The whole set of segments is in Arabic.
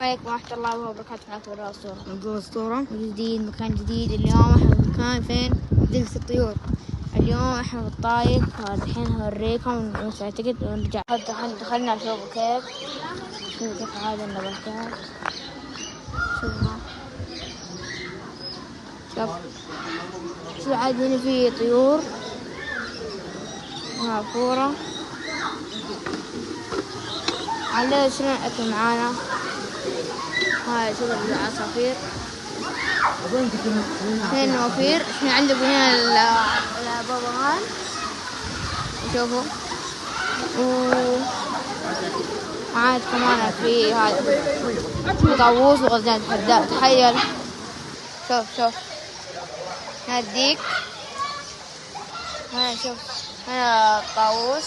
عليكم ورحمة الله وبركاته. معكم الأسطورة. نقول أسطورة جديد، مكان جديد. اليوم احنا في مكان فين؟ جزيرة الطيور. اليوم احنا في الطايف. الحين هوريكم أعتقد ونرجع. دخلنا شوفوا كيف هذا النباتات. شوف عاد هنا في طيور فورة. على شنو الأكل معانا؟ هاي شوف العصافير. هنا النوافير. احنا عندكم هنا الببغان. شوفوا. وعاد كمان في هذا طاووس وغزال الحداء. تخيل. شوف هنا الديك. هنا شوف هنا الطاووس.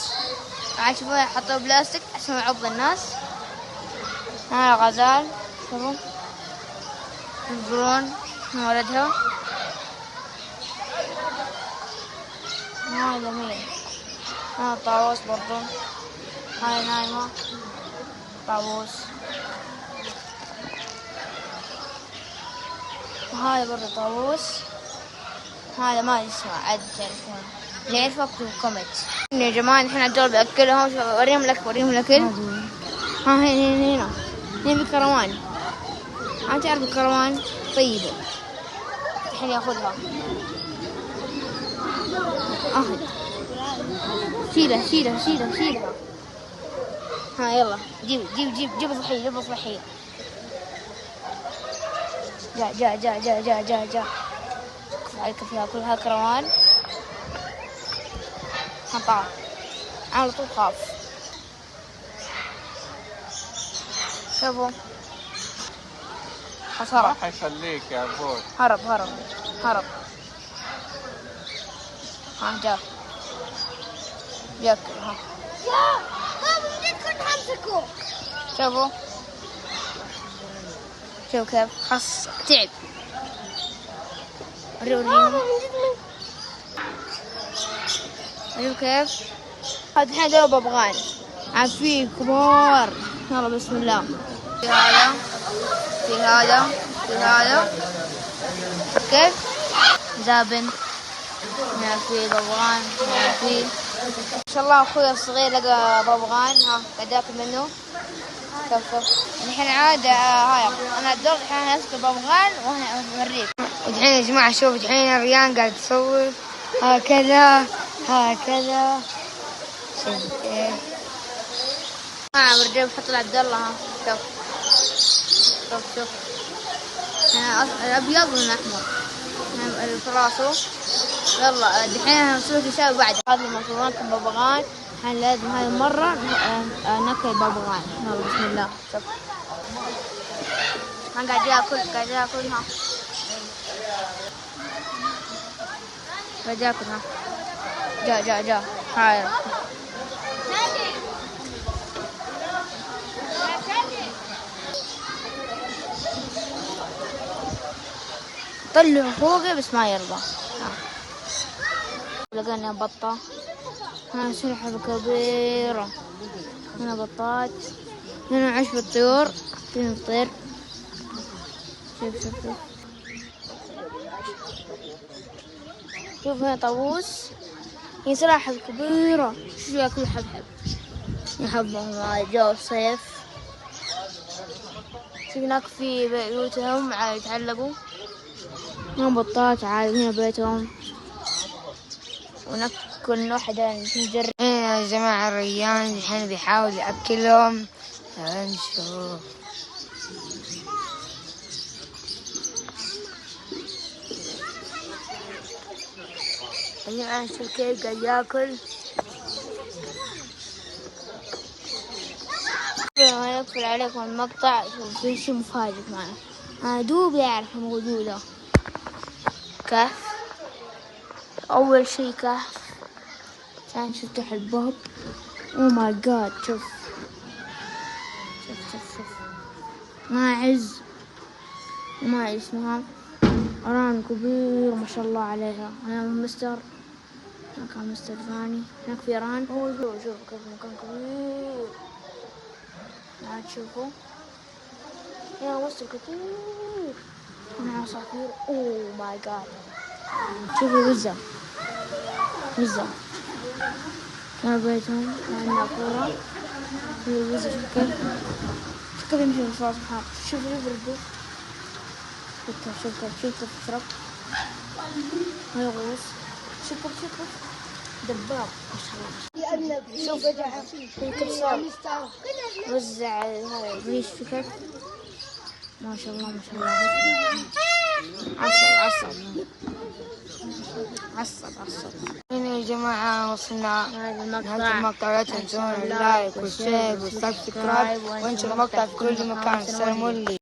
عاد شوفوا حطوا بلاستيك عشان يعض الناس. هنا الغزال. شوفوا ينظرون هنا ولدها. هذا مين؟ هنا الطاووس برضو. هاي نايمة. طاووس. وهذا برضو طاووس. هذا ما اسمه عاد تعرفونه. اللي يعرفه اكتبوا كومنت. يا جماعة الحين عجل بأكلهم. وريهم الأكل. ها هنا بكروان. ما تعرف الكروان طيبة. الحين ياخذها. أخذ. شيلها. ها يلا جيب صحية. جا عليك فيها كلها كروان. حطها على طول خاف. شوفوا هرب. راح يخليك يا ابوي. هرب. جاك ها. كنت همسكه. شوفوا كيف خاص تعب. وريهم كيف. هذا الحين دول ببغان. عفيف كبار. يلا بسم الله. في هذا كيف زابن. هنا في ببغان. في ما شاء الله اخوي الصغير لقى ببغان. ها قاعد ياكل منه. شوف الحين عاد هاي انا الدور الحين امسك الببغان وانا اوريك. ودحين يا جماعه شوف دحين ريان قاعد تصور هكذا. شوف كيف. برجع بحط لعبد الله. ها شوف هنا الابيض والاحمر في راسه. يلا دحين نسوي شيء بعد. هذا المشروع كان ببغان. الحين لازم هاي المرة ناكل ببغان. يلا بسم الله. شوف قاعد ياكل. ها قاعد ياكل. ها جا هاي. طلعوا فوقه بس ما يرضى. لقينا بطة. هنا سلحفاة كبيرة. هنا بطات. هنا عشب الطيور. فين الطير. شوف هنا طاووس. هي سلاحف كبيرة. شوف ياكل حبحب. يحبهم جو الصيف. شوف هناك في بيوتهم يتعلقوا. هنا بطات عاد. هنا بيتهم. وناكل واحدة نجرب. يا جماعة ريان الحين بيحاول يأكلهم. نشوف. الآن شوف كيف قاعد ياكل. ما يقفل عليكم المقطع. في شيء مفاجئ معنا. دوب يعرف موجودة. كهف. أول شيء كهف. عشان نفتح الباب. أوه ماي جاد. شوف ماعز وما اسمها أران كبير ما شاء الله عليها. هنا مستر. هناك مستر ثاني. هناك في أران. شوف كيف مكان كبير. تشوفوا يا مصر كتير. هنا عصافير. اوه ماي جاد. شوفوا وزة. وزة. كان بيتهم عندنا كورة. الوزة شوف كيف يمشي بسرعة سبحان. شوفوا يبردوا. شوفوا تشرب. هاي غوص. شوفوا دباب ما شاء الله. شوف الكبسات وزع هاي الريش في كيف ما شاء الله ما شاء الله. عصب. هنا يا جماعة وصلنا نهاية المقطع. لا تنسون اللايك والشير والسبسكرايب وانشروا المقطع في كل مكان. السلام عليكم.